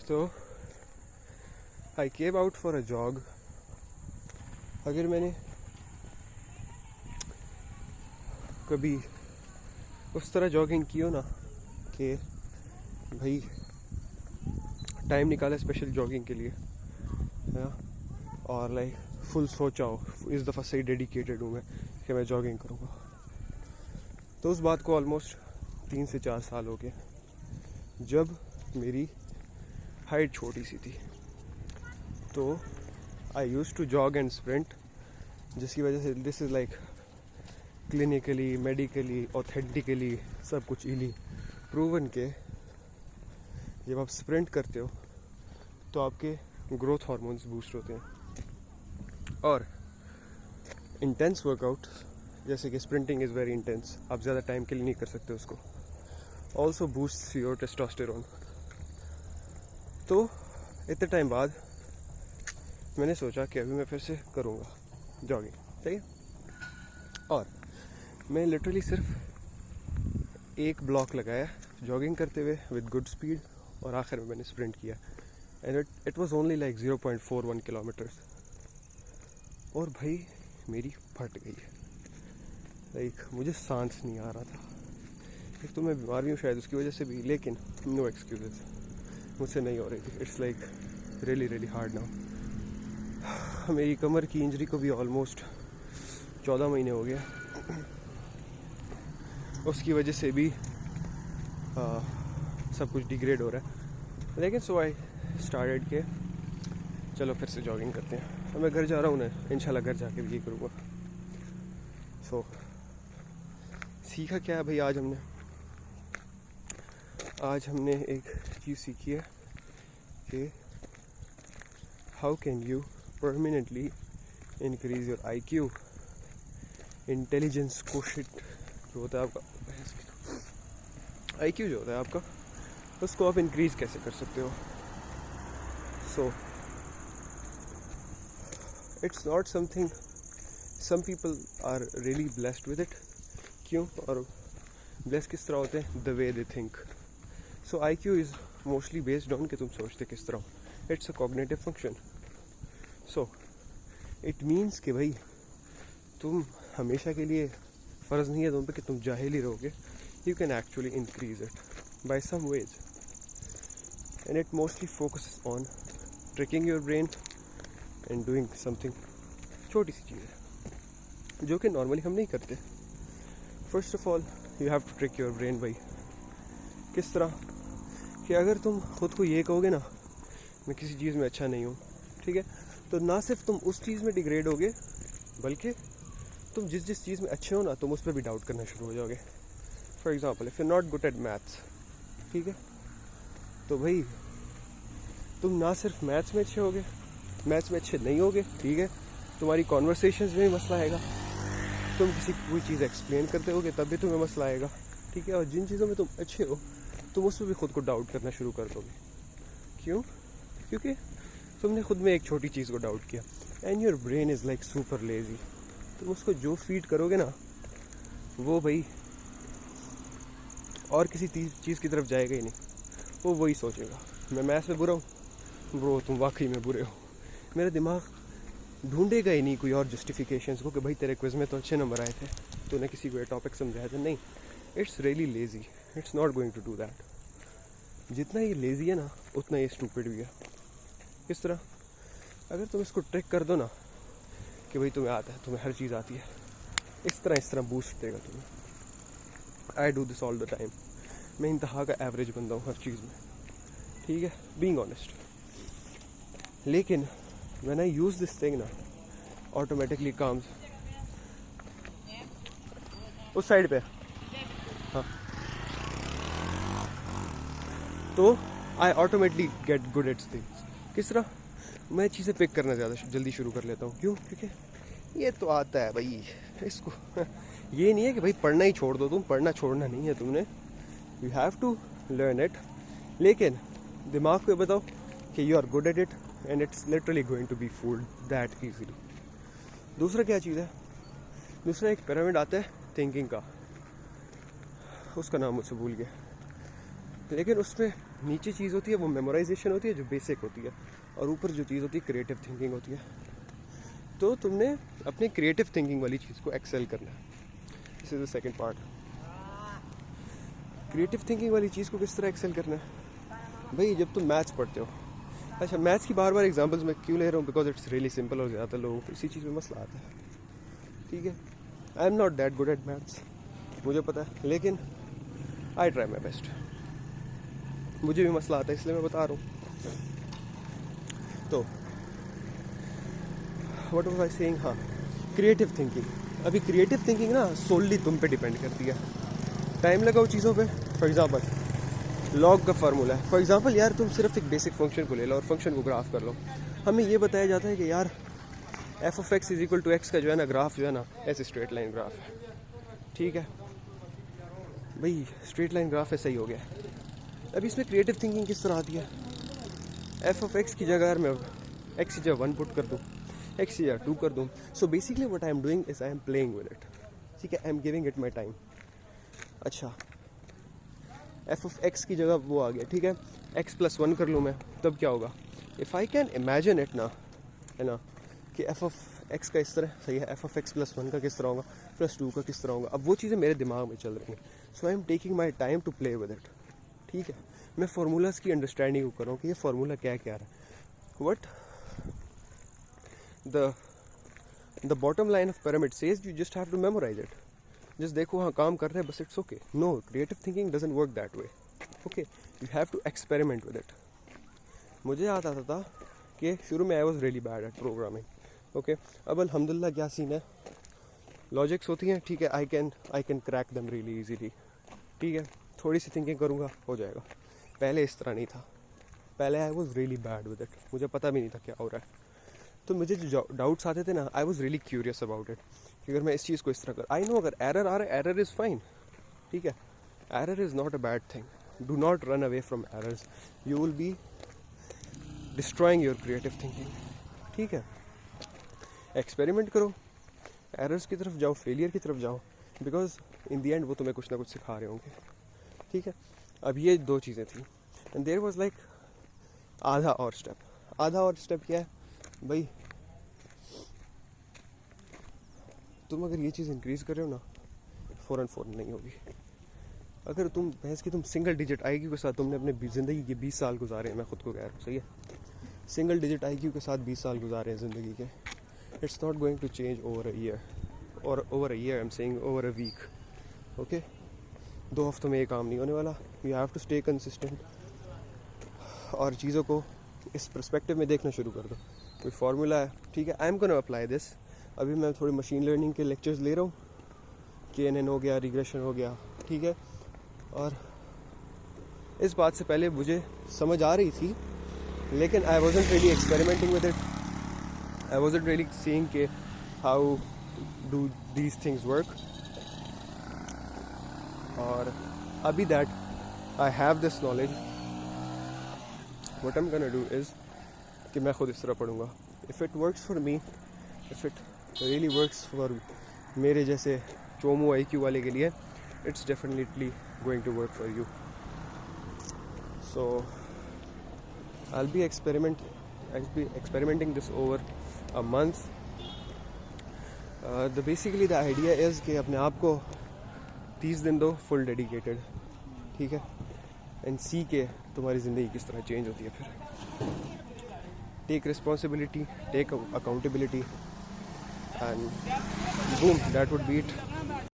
तो I came out for a jog. अगर मैंने कभी उस तरह जॉगिंग की हो ना कि भाई टाइम निकाला स्पेशल जॉगिंग के लिए, है, और लाइक फुल सोचा हो, इस दफ़ा सही डेडिकेटेड हूँ मैं कि मैं जॉगिंग करूँगा, तो उस बात को ऑलमोस्ट 3 से 4 साल हो गए, जब मेरी हाइट छोटी सी थी। तो I use to jog and sprint, जिसकी वजह से this is like clinically, medically, authentically सब कुछ इली प्रूवन के जब आप स्प्रिंट करते हो तो आपके ग्रोथ हार्मोन्स बूस्ट होते हैं। और इंटेंस वर्कआउट जैसे कि स्प्रिंटिंग इज़ वेरी इंटेंस, आप ज़्यादा टाइम के लिए नहीं कर सकते उसको, ऑल्सो बूस्ट योर टेस्टोस्टेरोन। तो इतने टाइम बाद मैंने सोचा कि अभी मैं फिर से करूँगा जॉगिंग, ठीक है। और मैं लिटरली सिर्फ एक ब्लॉक लगाया जॉगिंग करते हुए विद गुड स्पीड, और आखिर में मैंने स्प्रिंट किया and it was only like 0.41 kilometres. और भाई मेरी फट गई है, लाइक मुझे सांस नहीं आ रहा था। एक तो मैं बीमार भी हूँ शायद उसकी वजह से भी, लेकिन नो एक्सक्यूजेस, मुझसे नहीं हो रही थी। It's like really really hard now. मेरी कमर की इंजरी को भी ऑलमोस्ट 14 महीने हो गया, उसकी वजह से भी सब कुछ डिग्रेड हो रहा है। लेकिन सो आई स्टार्टेड के चलो फिर से जॉगिंग करते हैं। अब मैं घर जा रहा हूँ ना, इंशाल्लाह घर जाके भी ये करूँगा। सो सीखा क्या है भाई आज हमने एक चीज़ सीखी है कि how can you permanently increase your IQ, intelligence कोशिट जो होता है आपका, IQ जो होता है आपका, उसको आप इंक्रीज कैसे कर सकते हो। So it's not something, some people are really blessed with इट। क्यों? और ब्लेस्ड किस तरह होते हैं? The way they think. So IQ is mostly based on कि तुम सोचते किस तरह हो। It's a cognitive function. So it means कि भाई तुम हमेशा के लिए फ़र्ज़ नहीं है तुम पे कि तुम जाहिल ही रहोगे। You can actually increase it by some ways, and it mostly focuses on tricking your brain and doing something छोटी सी चीज़ है जो कि नॉर्मली हम नहीं करते। First of all you have to trick your brain. भाई किस तरह कि अगर तुम खुद को ये कहोगे ना मैं किसी चीज़ में अच्छा नहीं हूँ, ठीक है, तो ना सिर्फ तुम उस चीज़ में डिग्रेड होगे, बल्कि तुम जिस चीज़ में अच्छे हो ना तुम उस पर भी डाउट करना शुरू हो जाओगे। For example if you not good at maths, ठीक है, तो भाई तुम ना सिर्फ मैथ्स में अच्छे होगे, मैथ्स में अच्छे नहीं होगे, ठीक है, तुम्हारी कॉन्वर्सेशंस में भी मसला आएगा, तुम किसी कोई चीज़ एक्सप्लेन करते होगे तब भी तुम्हें मसला आएगा, ठीक है, और जिन चीज़ों में तुम अच्छे हो तुम उसमें भी खुद को डाउट करना शुरू कर दोगे। क्यों? क्योंकि तुमने खुद में एक छोटी चीज़ को डाउट किया। And your brain is like super lazy. तुम उसको जो फीड करोगे ना वो भाई और किसी चीज़ की तरफ जाएगा ही नहीं, वो वही सोचेगा मैं मैथ्स में बुरा हूँ, ब्रो तुम वाकई में बुरे हो। मेरा दिमाग ढूंढेगा ही नहीं कोई और जस्टिफिकेशंस को कि भाई तेरे क्विज में तो अच्छे नंबर आए थे, तूने किसी को ये टॉपिक समझाया था। नहीं, it's really lazy, it's not going to do that. जितना ये लेजी है ना उतना ये स्टूपिड भी है। किस तरह? अगर तुम इसको ट्रिक कर दो ना कि भाई तुम्हें आता है, तुम्हें हर चीज़ आती है, इस तरह बूस्ट देगा तुम्हें। I do this all the time. मैं इंतहा का एवरेज बंदा हूँ हर चीज़ में, ठीक है, बीइंग ऑनेस्ट। लेकिन when I use this thing ना ऑटोमेटिकली कम्स उस साइड पे, हाँ, तो I automatically get good at things. किस तरह? मैं चीज़ें पिक करना ज़्यादा जल्दी शुरू कर लेता हूँ। क्यों? क्योंकि ये तो आता है भाई इसको। ये नहीं है कि भाई पढ़ना ही छोड़ दो, तुम पढ़ना छोड़ना नहीं है तुमने, you have to learn it. लेकिन दिमाग को बताओ कि you are good at it and it's literally going to be fooled that easily. दूसरा क्या चीज़ है? दूसरा एक पिरामिड आता है थिंकिंग का, उसका नाम मुझसे भूल गया, लेकिन उसमें नीचे चीज़ होती है वो मेमोराइजेशन होती है जो बेसिक होती है, और ऊपर जो चीज़ होती है क्रिएटिव थिंकिंग होती है। तो तुमने अपनी क्रिएटिव थिंकिंग वाली चीज़ को एक्सेल करना है। This is the second part. Creative thinking वाली चीज़ को किस तरह एक्सेल करना है भाई? जब तुम मैथ्स पढ़ते हो, अच्छा मैथ्स की बार बार एग्जांपल्स मैं क्यों ले रहा हूँ? बिकॉज इट्स रियली सिंपल, और ज़्यादा लोगों को इसी चीज़ में मसला आता है। ठीक है, I am not that good at maths, मुझे पता है, लेकिन आई ट्राई माई बेस्ट। मुझे भी मसला आता है, इसलिए मैं बता रहा हूँ। तो व्हाट वाज आई सेइंग? हाँ, क्रिएटिव थिंकिंग। अभी क्रिएटिव थिंकिंग ना सोलली तुम पे डिपेंड करती है। टाइम लगाओ चीज़ों पे। फॉर एग्जांपल लॉग का फार्मूला है। फॉर एग्जांपल यार तुम सिर्फ एक बेसिक फंक्शन को ले लो और फंक्शन को ग्राफ कर लो। हमें ये बताया जाता है कि यार F of X is equal to X का जो है ना ग्राफ जो है ना ऐसे स्ट्रेट लाइन ग्राफ है। ठीक है भाई, स्ट्रेट लाइन ग्राफ है, सही हो गया। अब इसमें क्रिएटिव थिंकिंग किस तरह आती है? एफ ऑफ एक्स की जगह यार मैं एक्स की जगह 1 पुट कर दूँ, एक्स की जगह 2 कर दूँ। So basically what I am doing is I am playing with it. ठीक है, I am giving it my time. अच्छा, एफ ऑफ एक्स की जगह वो आ गया, ठीक है, एक्स प्लस 1 कर लूँ मैं, तब क्या होगा? If I can imagine it ना, है ना, कि एफ ऑफ एक्स का इस तरह सही है, एफ ऑफ एक्स प्लस 1 का किस तरह होगा, प्लस 2 का किस तरह होगा। अब वो चीज़ें मेरे दिमाग में चल रही हैं। So I am taking my time to play with it. ठीक है, मैं फार्मूलाज की अंडरस्टैंडिंग कर रहा हूँ कि ये फार्मूला क्या क्या रहा है। What the bottom line of pyramid says you just have to memorize it. Just देखो हाँ काम कर रहे हैं बस, it's okay. No, creative thinking doesn't work that way. Okay, you have to experiment with it. मुझे याद आता था कि शुरू में I was really bad at programming. Okay, अब अल्हम्दुलिल्लाह क्या सीन है, लॉजिक्स होती हैं, ठीक है, I can crack them really easily. ठीक है, थोड़ी सी थिंकिंग करूँगा हो जाएगा। पहले इस तरह नहीं था, पहले आई was really bad with it, मुझे पता भी नहीं था क्या हो रहा है। तो मुझे जो डाउट्स आते थे ना, आई was really curious about it कि अगर मैं इस चीज़ को इस तरह कर, आई नो अगर एरर आ रहा है, एरर इज़ फाइन। ठीक है, error is not a bad thing. Do not run away from errors, you will be destroying your creative thinking. ठीक है, एक्सपेरिमेंट करो, एरर्स की तरफ जाओ, फेलियर की तरफ जाओ, बिकॉज इन दी एंड वो तुम्हें कुछ ना कुछ सिखा रहे होंगे। ठीक है, अब ये 2 चीज़ें थी, एंड देयर वाज लाइक आधा और स्टेप क्या है भाई? तुम अगर ये चीज़ इंक्रीज़ कर रहे हो ना, फ़ौरन नहीं होगी। अगर तुम भैंस की तुम सिंगल डिजिट IQ के साथ तुमने अपने ज़िंदगी के 20 साल गुजारे हैं, मैं खुद को कह रहा हूँ, सही है, सिंगल डिजिट IQ के साथ 20 साल गुजारे हैं ज़िंदगी के, it's not going to change over a year, और over a year I am saying over a week. Okay, 2 हफ्तों में ये काम नहीं होने वाला। You have to stay consistent, और चीज़ों को इस पर्सपेक्टिव में देखना शुरू कर दो। कोई फार्मूला है, ठीक है, आई एम गोना अप्लाई दिस। अभी मैं थोड़ी मशीन लर्निंग के लेक्चर्स ले रहा हूँ, KNN हो गया, रिग्रेशन हो गया, ठीक है, और इस बात से पहले मुझे समझ आ रही थी, लेकिन I wasn't really experimenting with it, I wasn't really seeing के how do these things work. और अभी that I have this knowledge, what I am gonna do is कि मैं खुद इस तरह पढ़ूंगा। If it works for me, if it really works for मेरे जैसे चोमू IQ वाले के लिए, it's definitely going to work for you. So I'll be experimenting this over a month. Basically the idea is कि अपने आप को 30 दिन दो फुल डेडिकेटेड, ठीक है, एंड सी के तुम्हारी ज़िंदगी किस तरह चेंज होती है। फिर take responsibility, take accountability, and boom, that would be it.